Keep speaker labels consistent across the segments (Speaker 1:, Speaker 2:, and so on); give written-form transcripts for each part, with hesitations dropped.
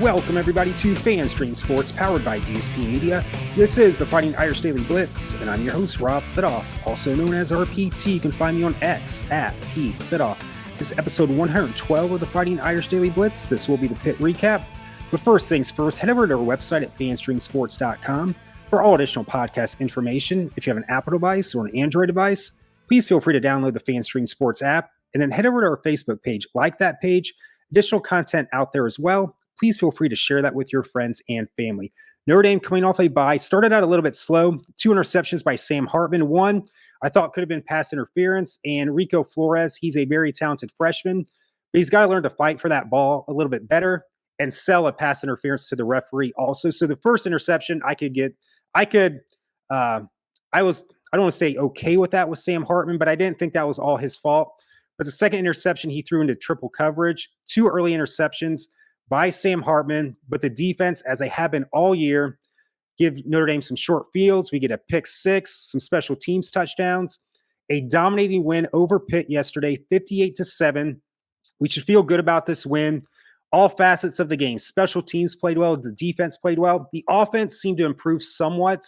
Speaker 1: Welcome everybody to FanStream Sports, powered by DSP Media. This is the Fighting Irish Daily Blitz, and I'm your host, Rob Fidoff, also known as RPT. You can find me on X at PFidoff. This is episode 112 of the Fighting Irish Daily Blitz. This will be the Pitt recap. But first things first, head over to our website at fanstreamsports.com for all additional podcast information. If you have an Apple device or an Android device, please feel free to download the FanStream Sports app, and then head over to our Facebook page. Like that page, additional content out there as well. Please feel free to share that with your friends and family. Notre Dame coming off a bye, started out a little bit slow. 2 interceptions by Sam Hartman. One I thought could have been pass interference, and Rico Flores, he's a very talented freshman, but he's got to learn to fight for that ball a little bit better and sell a pass interference to the referee also. So the first interception I don't want to say okay with that with Sam Hartman, but I didn't think that was all his fault. But the second interception, he threw into triple coverage. 2 early interceptions by Sam Hartman, but the defense, as they have been all year, give Notre Dame some short fields. We get a pick 6, some special teams touchdowns, a dominating win over Pitt yesterday, 58-7. We should feel good about this win. All facets of the game. Special teams played well. The defense played well. The offense seemed to improve somewhat.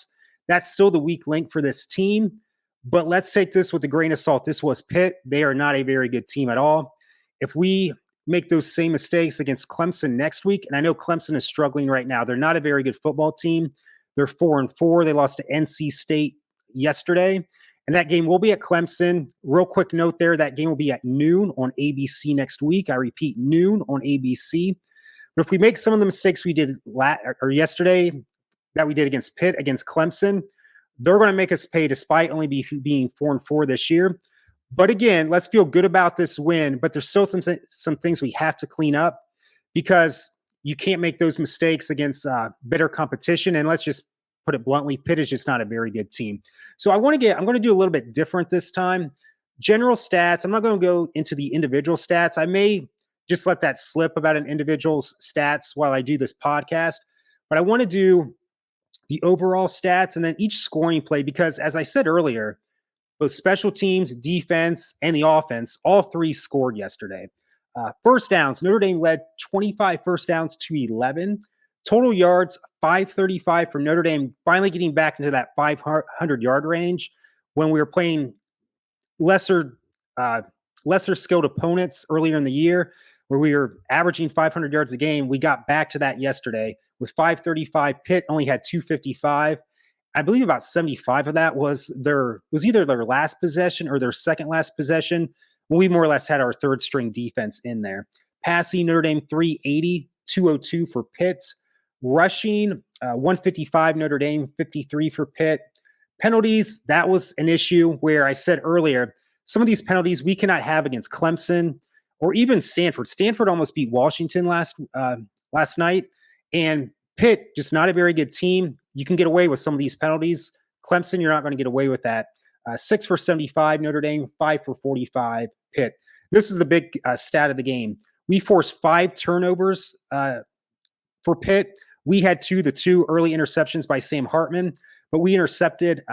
Speaker 1: That's still the weak link for this team, but let's take this with a grain of salt. This was Pitt. They are not a very good team at all. If we make those same mistakes against Clemson next week, and I know Clemson is struggling right now. They're not a very good football team. They're 4-4. They lost to NC State yesterday, and that game will be at Clemson. Real quick note there, that game will be at noon on ABC next week. I repeat, noon on ABC. But if we make some of the mistakes we did yesterday that we did against Pitt, against Clemson, they're going to make us pay despite only being 4-4 this year. But again, let's feel good about this win, but there's still some things we have to clean up because you can't make those mistakes against better competition. And let's just put it bluntly, Pitt is just not a very good team. So I'm going to do a little bit different this time. General stats, I'm not going to go into the individual stats. I may just let that slip about an individual's stats while I do this podcast, but I want to do the overall stats and then each scoring play because, as I said earlier, both special teams, defense, and the offense, all 3 scored yesterday. First downs, Notre Dame led 25 first downs to 11. Total yards, 535 for Notre Dame, finally getting back into that 500-yard range when we were playing lesser skilled opponents earlier in the year where we were averaging 500 yards a game. We got back to that yesterday with 535. Pitt only had 255. I believe about 75 of that was either their last possession or their second last possession. We more or less had our third string defense in there. Passing, Notre Dame 380, 202 for Pitt. Rushing, 155 Notre Dame, 53 for Pitt. Penalties, that was an issue where I said earlier, some of these penalties we cannot have against Clemson or even Stanford. Stanford almost beat Washington last night, and Pitt, just not a very good team. You can get away with some of these penalties. Clemson, you're not going to get away with that. 6 for 75, Notre Dame, 5 for 45, Pitt. This is the big stat of the game. We forced 5 turnovers for Pitt. We had the 2 early interceptions by Sam Hartman, but we intercepted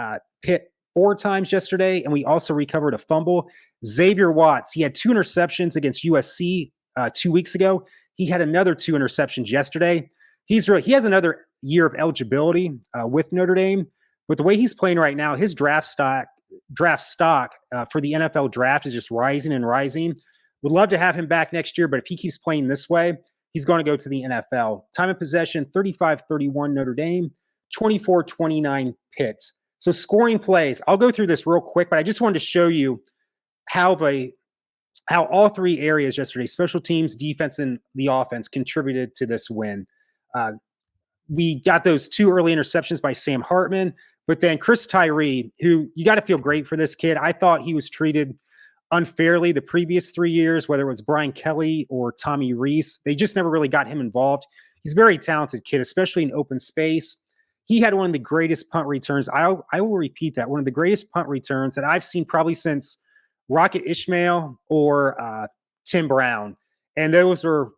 Speaker 1: Pitt 4 times yesterday, and we also recovered a fumble. Xavier Watts, he had 2 interceptions against USC 2 weeks ago. He had another 2 interceptions yesterday. He has another year of eligibility with Notre Dame, but the way he's playing right now, his draft stock for the NFL draft is just rising and rising. Would love to have him back next year, but if he keeps playing this way, he's going to go to the NFL. Time of possession, 35-31 Notre Dame, 24-29 Pitt. So scoring plays, I'll go through this real quick, but I just wanted to show you how all 3 areas yesterday, special teams, defense, and the offense, contributed to this win. We got those 2 early interceptions by Sam Hartman, but then Chris Tyree, who you got to feel great for this kid. I thought he was treated unfairly the previous 3 years, whether it was Brian Kelly or Tommy Reese. They just never really got him involved. He's a very talented kid, especially in open space. He had one of the greatest punt returns. I will repeat that. One of the greatest punt returns that I've seen probably since Rocket Ishmael or Tim Brown. And those are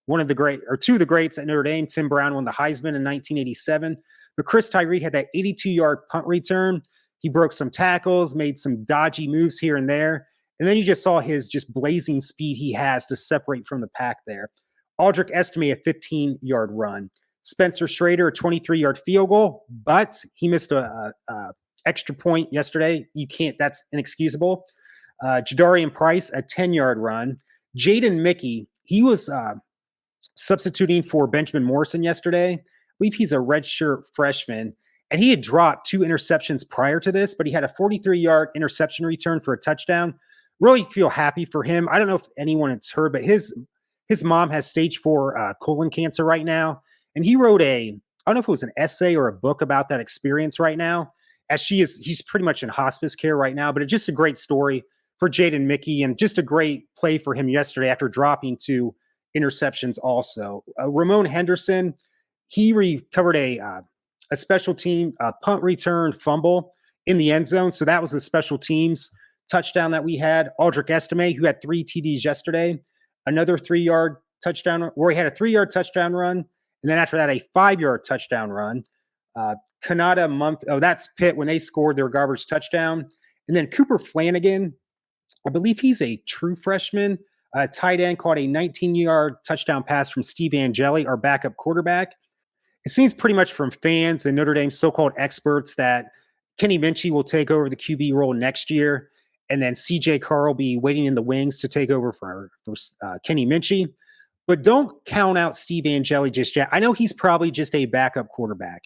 Speaker 1: two of the greats at Notre Dame. Tim Brown won the Heisman in 1987. But Chris Tyree had that 82-yard punt return. He broke some tackles, made some dodgy moves here and there. And then you just saw his just blazing speed he has to separate from the pack there. Aldrich Estime a 15-yard run. Spencer Schrader a 23-yard field goal, but he missed a extra point yesterday. You can't. That's inexcusable. Jadarian Price a 10-yard run. Jaden Mickey, he was substituting for Benjamin Morrison yesterday. I believe he's a redshirt freshman, and he had dropped 2 interceptions prior to this, but he had a 43-yard interception return for a touchdown. Really feel happy for him. I don't know if anyone has heard, but his mom has stage 4 colon cancer right now, and he wrote I don't know if it was an essay or a book about that experience right now. As he's pretty much in hospice care right now, but it's just a great story for Jaden Mickey and just a great play for him yesterday after dropping 2 interceptions also. Ramon Henderson, he recovered a special team punt return fumble in the end zone. So that was the special teams touchdown that we had. Aldrich Estime, who had 3 TDs yesterday, another 3-yard touchdown, where he had a 3-yard touchdown run. And then after that, a 5-yard touchdown run. That's Pitt when they scored their garbage touchdown. And then Cooper Flanagan, I believe he's a true freshman. Tight end caught a 19-yard touchdown pass from Steve Angeli, our backup quarterback. It seems pretty much from fans and Notre Dame's so-called experts that Kenny Minchey will take over the QB role next year, and then CJ Carr will be waiting in the wings to take over for Kenny Minchey. But don't count out Steve Angeli just yet. I know he's probably just a backup quarterback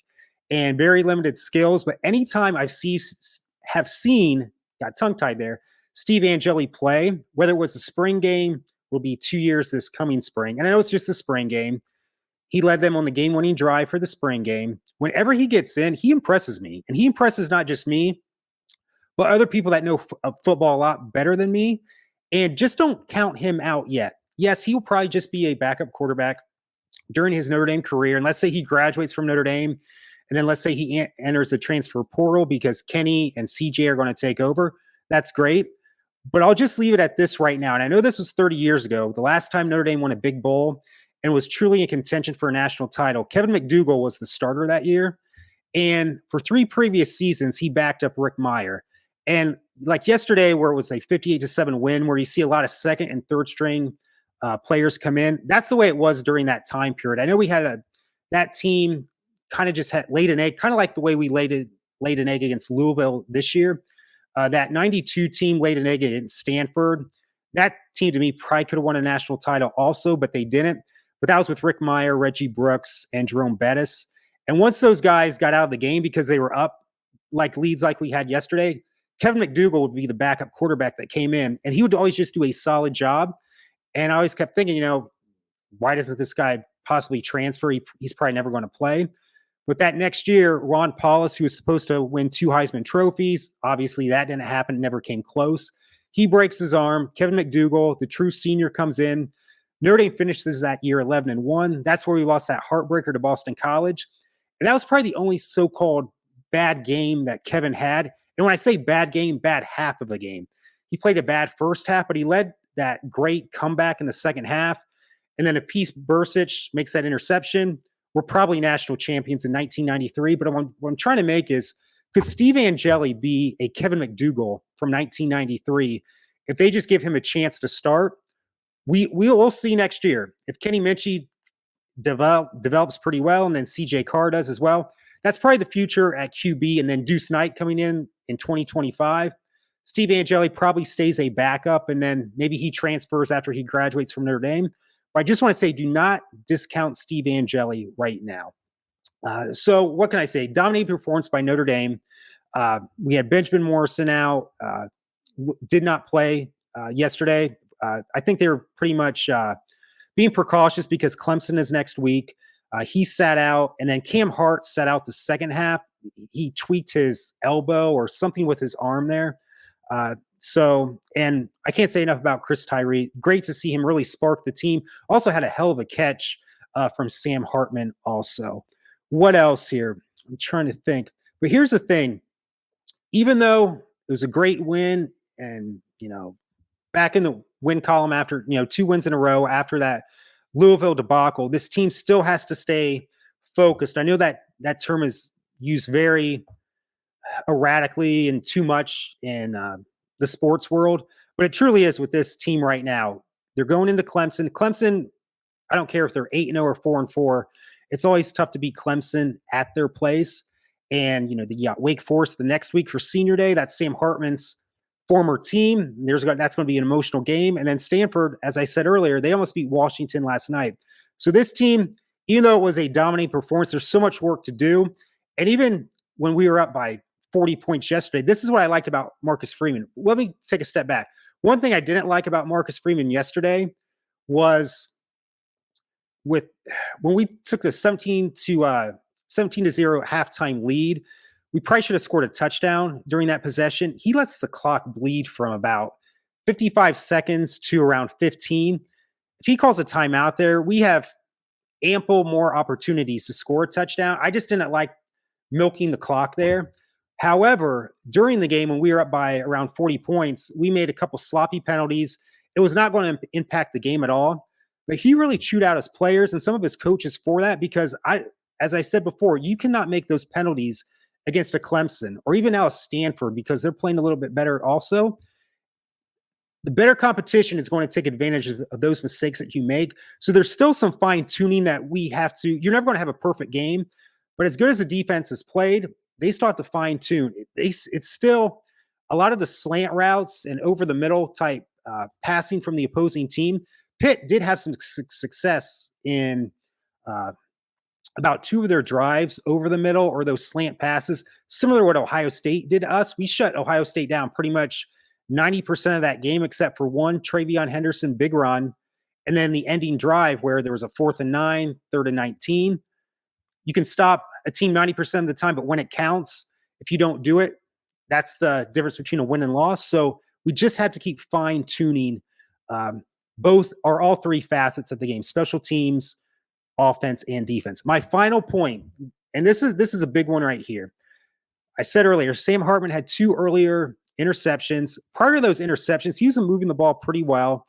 Speaker 1: and very limited skills, but anytime got tongue-tied there, Steve Angeli play, whether it was the spring game, will be 2 years this coming spring. And I know it's just the spring game. He led them on the game-winning drive for the spring game. Whenever he gets in, he impresses me. And he impresses not just me, but other people that know football a lot better than me. And just don't count him out yet. Yes, he will probably just be a backup quarterback during his Notre Dame career. And let's say he graduates from Notre Dame, and then let's say he enters the transfer portal because Kenny and CJ are going to take over. That's great. But I'll just leave it at this right now. And I know this was 30 years ago, the last time Notre Dame won a big bowl and was truly in contention for a national title. Kevin McDougal was the starter that year. And for 3 previous seasons, he backed up Rick Meyer. And like yesterday, where it was a 58-7 win, where you see a lot of second and third string players come in, that's the way it was during that time period. I know we had that team kind of just had laid an egg, kind of like the way we laid an egg against Louisville this year. That 92 team laid an egg against Stanford. That team, to me, probably could have won a national title also, but they didn't. But that was with Rick Meyer, Reggie Brooks, and Jerome Bettis. And once those guys got out of the game because they were up like leads like we had yesterday, Kevin McDougal would be the backup quarterback that came in, and he would always just do a solid job. And I always kept thinking, why doesn't this guy possibly transfer? He's probably never going to play. But that next year, Ron Paulus, who was supposed to win 2 Heisman trophies, obviously that didn't happen, never came close. He breaks his arm. Kevin McDougal, the true senior, comes in. Notre Dame finishes that year 11-1. That's where we lost that heartbreaker to Boston College. And that was probably the only so-called bad game that Kevin had. And when I say bad game, bad half of a game. He played a bad first half, but he led that great comeback in the second half. And then Apis Bursich makes that interception. We're probably national champions in 1993. But what I'm trying to make is, could Steve Angeli be a Kevin McDougal from 1993 if they just give him a chance to start? We'll see next year. If Kenny Minchey develops pretty well, and then CJ Carr does as well, that's probably the future at QB. And then Deuce Knight coming in 2025. Steve Angeli probably stays a backup, and then maybe he transfers after he graduates from Notre Dame. But I just want to say, do not discount Steve Angeli right now. So what can I say? Dominating performance by Notre Dame. We had Benjamin Morrison out, did not play yesterday. I think they were pretty much being precautious because Clemson is next week. He sat out, and then Cam Hart sat out the second half. He tweaked his elbow or something with his arm there. And I can't say enough about Chris Tyree. Great to see him really spark the team. Also had a hell of a catch from Sam Hartman also. What else here? I'm trying to think. But here's the thing. Even though it was a great win and, back in the win column after, 2 wins in a row after that Louisville debacle, this team still has to stay focused. I know that term is used very erratically and too much in the sports world, but it truly is with this team right now. They're going into Clemson. Clemson I don't care if they're 8-0 or 4-4. It's always tough to beat Clemson at their place. And, you got Wake Forest the next week for Senior Day. That's Sam Hartman's former team. That's going to be an emotional game. And then Stanford, as I said earlier, they almost beat Washington last night. So this team, even though it was a dominating performance, there's so much work to do. And even when we were up by 40 points yesterday, this is what I liked about Marcus Freeman. Let me take a step back. One thing I didn't like about Marcus Freeman yesterday was when we took the 17-0 halftime lead, we probably should have scored a touchdown during that possession. He lets the clock bleed from about 55 seconds to around 15. If he calls a timeout there, we have ample more opportunities to score a touchdown. I just didn't like milking the clock there. However, during the game when we were up by around 40 points, we made a couple sloppy penalties. It was not going to impact the game at all. But he really chewed out his players and some of his coaches for that because as I said before, you cannot make those penalties against a Clemson or even now a Stanford because they're playing a little bit better also. The better competition is going to take advantage of those mistakes that you make. So there's still some fine tuning that we have to. You're never going to have a perfect game, but as good as the defense has played, they still have to fine tune. It's still a lot of the slant routes and over the middle type passing from the opposing team. Pitt did have some success in about two of their drives over the middle or those slant passes, similar to what Ohio State did to us. We shut Ohio State down pretty much 90% of that game, except for one Travion Henderson big run. And then the ending drive where there was a 4th and 9, 3rd and 19. You can stop a team 90% of the time, but when it counts, if you don't do it, that's the difference between a win and loss. So we just had to keep fine tuning all three facets of the game: special teams, offense, and defense. My final point, and this is a big one right here. I said earlier, Sam Hartman had 2 earlier interceptions. Prior to those interceptions, he was moving the ball pretty well.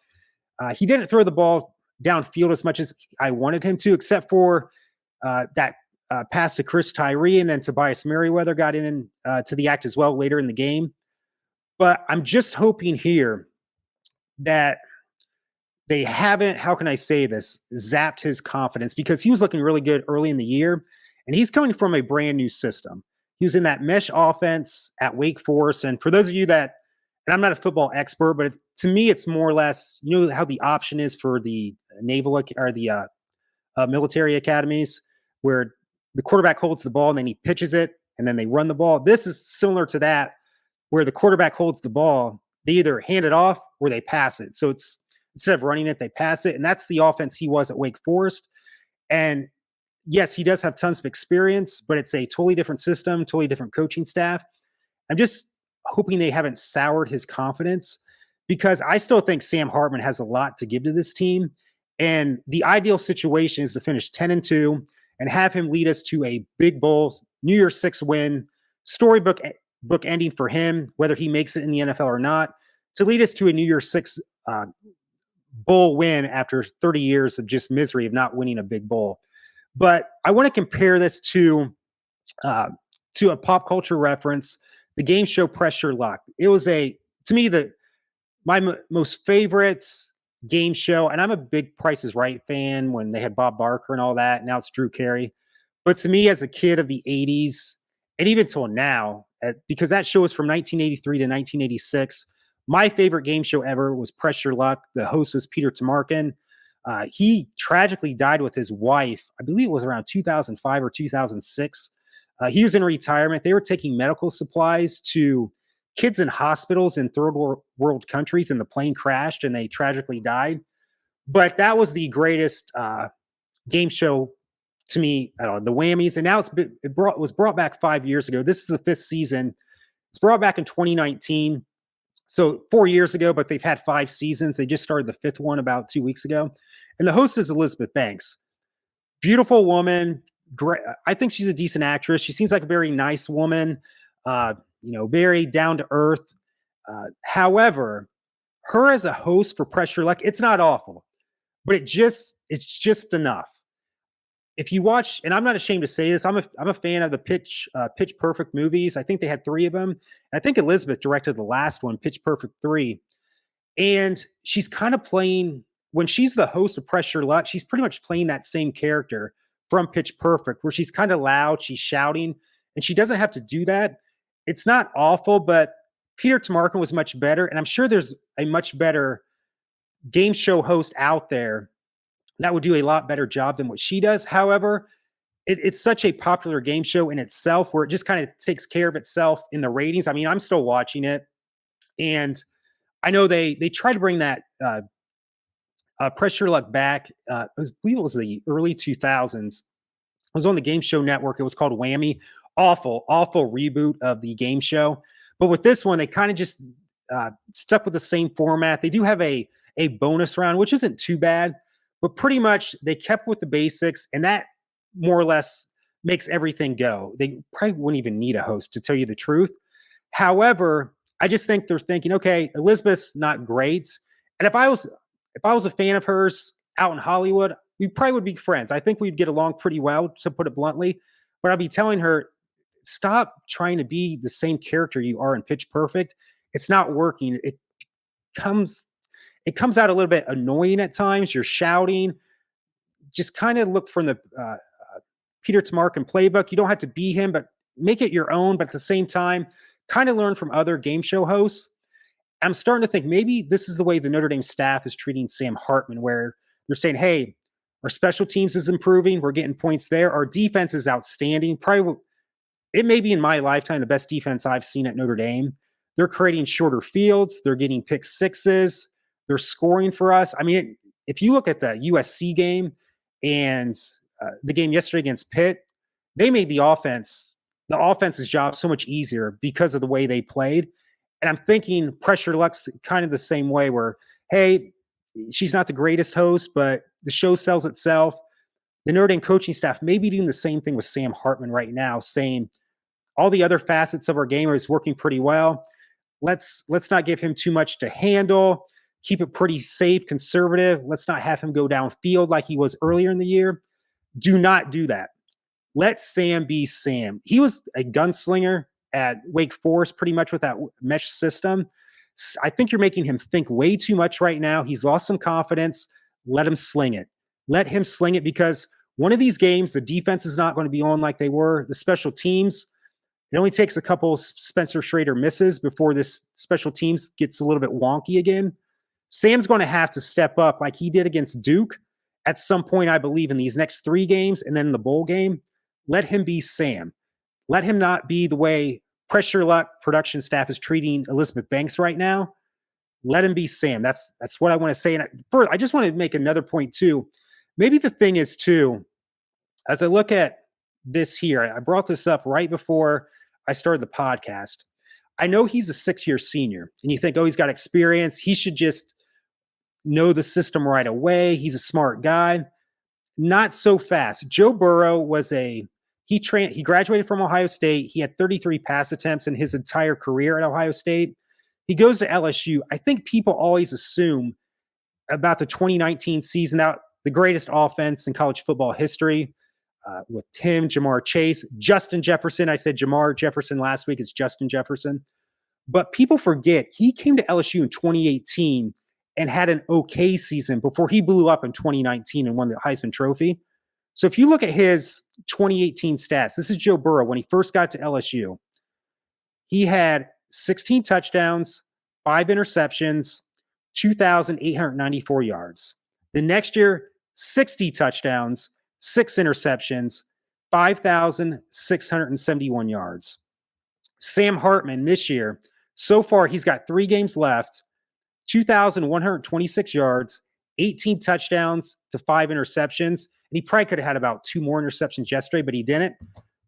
Speaker 1: He didn't throw the ball downfield as much as I wanted him to, except for that pass to Chris Tyree, and then Tobias Merriweather got in to the act as well later in the game. But I'm just hoping here that they haven't, how can I say this, zapped his confidence, because he was looking really good early in the year, and he's coming from a brand new system. He was in that mesh offense at Wake Forest. And for those of you that, and I'm not a football expert, but to me, it's more or less, how the option is for the naval or the military academies, where the quarterback holds the ball and then he pitches it and then they run the ball. This is similar to that, where the quarterback holds the ball, they either hand it off or they pass it. So it's, instead of running it, they pass it. And that's the offense he was at Wake Forest. And yes, he does have tons of experience, but it's a totally different system, totally different coaching staff. I'm just hoping they haven't soured his confidence, because I still think Sam Hartman has a lot to give to this team. And the ideal situation is to finish 10-2 and have him lead us to a big bowl, New Year's 6 win, storybook ending for him, whether he makes it in the NFL or not, to lead us to a New Year's 6 bowl win after 30 years of just misery of not winning a big bowl. But I want to compare this to a pop culture reference, the game show Pressure Luck. It was to me, my most favorite game show, and I'm a big Price is Right fan when they had Bob Barker and all that. Now it's Drew Carey. But to me, as a kid of the 80s, and even till now, because that show was from 1983 to 1986, my favorite game show ever was Pressure Luck. The host was Peter Tamarkin. He tragically died with his wife. I believe it was around 2005 or 2006. He was in retirement. They were taking medical supplies to kids in hospitals in third world countries, and the plane crashed and they tragically died. But that was the greatest game show to me. I don't know, the Whammies. And now it was brought back 5 years ago. This is the 5th season. It's brought back in 2019. So 4 years ago, but they've had 5 seasons. They just started the 5th one about 2 weeks ago. And the host is Elizabeth Banks. Beautiful woman. Great. I think she's a decent actress. She seems like a very nice woman, very down to earth. However, her as a host for Pressure Luck, it's not awful, but it's just enough. If you watch, and I'm not ashamed to say this, I'm a fan of the Pitch Perfect movies. I think they had 3 of them. And I think Elizabeth directed the last one, Pitch Perfect 3. And she's kind of playing when she's the host of Pressure Luck, she's pretty much playing that same character from Pitch Perfect, where she's kind of loud, she's shouting, and she doesn't have to do that. It's not awful, but Peter Tamarkin was much better, and I'm sure there's a much better game show host out there that would do a lot better job than what she does. However, it's such a popular game show in itself where it just kind of takes care of itself in the ratings. I mean, I'm still watching it, and I know they try to bring that Pressure Luck back. I believe it was the early 2000s. It was on the Game Show Network. It was called Whammy. Awful, awful reboot of the game show. But with this one, they kind of just stuck with the same format. They do have a bonus round, which isn't too bad, but pretty much they kept with the basics, and that more or less makes everything go. They probably wouldn't even need a host, to tell you the truth. However, I just think they're thinking, okay, Elizabeth's not great, and if I was a fan of hers out in Hollywood, we probably would be friends. I think we'd get along pretty well, to put it bluntly. But I'd be telling her, stop trying to be the same character you are in Pitch Perfect. It's not working. Comes it comes out a little bit annoying at times. You're shouting. Just kind of look from the Peter Tamarkin playbook. You don't have to be him, but make it your own. But at the same time, kind of learn from other game show hosts. I'm starting to think maybe this is the way the Notre Dame staff is treating Sam Hartman, where they're saying, hey, our special teams is improving. We're getting points there. Our defense is outstanding. Probably, it may be in my lifetime the best defense I've seen at Notre Dame. They're creating shorter fields. They're getting pick sixes. They're scoring for us. I mean, if you look at the USC game and the game yesterday against Pitt, they made the offense's job so much easier because of the way they played. And I'm thinking Pressure Luck's kind of the same way where, hey, she's not the greatest host, but the show sells itself. The Notre Dame coaching staff may be doing the same thing with Sam Hartman right now, saying all the other facets of our game is working pretty well. Let's not give him too much to handle. Keep it pretty safe, conservative. Let's not have him go downfield like he was earlier in the year. Do not do that. Let Sam be Sam. He was a gunslinger at Wake Forest pretty much with that mesh system. I think you're making him think way too much right now. He's lost some confidence. Let him sling it. Let him sling it, because one of these games, the defense is not going to be on like they were. The special teams, it only takes a couple Spencer Schrader misses before this special teams gets a little bit wonky again. Sam's going to have to step up like he did against Duke at some point, I believe, in these next 3 games and then in the bowl game. Let him be Sam. Let him not be the way Pressure Luck production staff is treating Elizabeth Banks right now. Let him be Sam. That's what I want to say. And first, I just want to make another point too. Maybe the thing is too, as I look at this here, I brought this up right before I started the podcast. I know he's a 6-year senior, and you think, oh, he's got experience. He should just know the system right away. He's a smart guy. Not so fast. Joe Burrow was he graduated from Ohio State. He had 33 pass attempts in his entire career at Ohio State. He goes to LSU. I think people always assume about the 2019 season, that the greatest offense in college football history, with Tim, Jamar Chase, Justin Jefferson. I said Jamar Jefferson last week. It's Justin Jefferson. But people forget he came to LSU in 2018 and had an okay season before he blew up in 2019 and won the Heisman Trophy. So if you look at his 2018 stats, this is Joe Burrow when he first got to LSU. He had 16 touchdowns, 5 interceptions, 2,894 yards. The next year, 60 touchdowns, 6 interceptions, 5,671 yards. Sam Hartman this year, so far he's got 3 games left, 2,126 yards, 18 touchdowns to 5 interceptions. And he probably could have had about 2 more interceptions yesterday, but he didn't.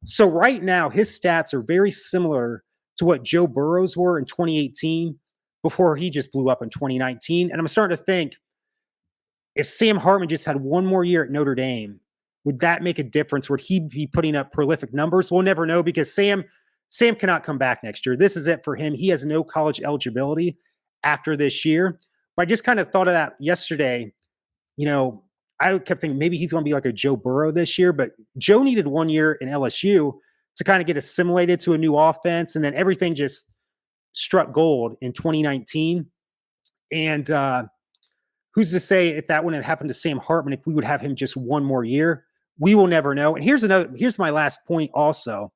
Speaker 1: So right now, his stats are very similar to what Joe Burrow's were in 2018 before he just blew up in 2019. And I'm starting to think, if Sam Hartman just had 1 more year at Notre Dame, would that make a difference? Would he be putting up prolific numbers? We'll never know, because Sam cannot come back next year. This is it for him. He has no college eligibility after this year. But I just kind of thought of that yesterday. You know, I kept thinking maybe he's going to be like a Joe Burrow this year, but Joe needed 1 year in LSU to kind of get assimilated to a new offense, and then everything just struck gold in 2019. And Who's to say if that wouldn't have happened to Sam Hartman, if we would have him just one more year? We will never know. And here's my last point also.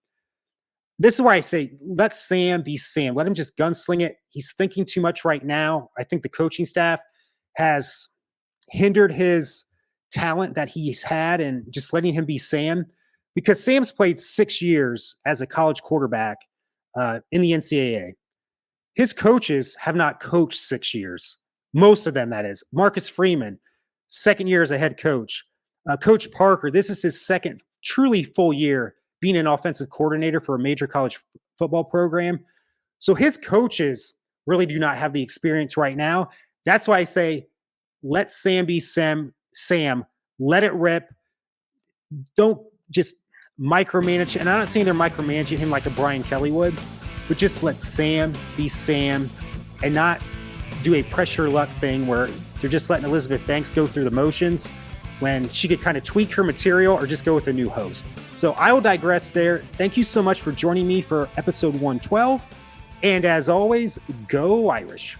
Speaker 1: This is why I say, let Sam be Sam. Let him just gunsling it. He's thinking too much right now. I think the coaching staff has hindered his talent that he's had and just letting him be Sam, because Sam's played 6 years as a college quarterback in the NCAA. His coaches have not coached 6 years. Most of them, that is. Marcus Freeman, second year as a head coach. Coach Parker, this is his second truly full year being an offensive coordinator for a major college football program. So his coaches really do not have the experience right now. That's why I say, let Sam be Sam. Let it rip. Don't just micromanage. And I'm not saying they're micromanaging him like a Brian Kelly would, but just let Sam be Sam and not do a pressure luck thing where they're just letting Elizabeth Banks go through the motions when she could kind of tweak her material or just go with a new host. So I will digress there. Thank you so much for joining me for episode 112. And as always, go Irish.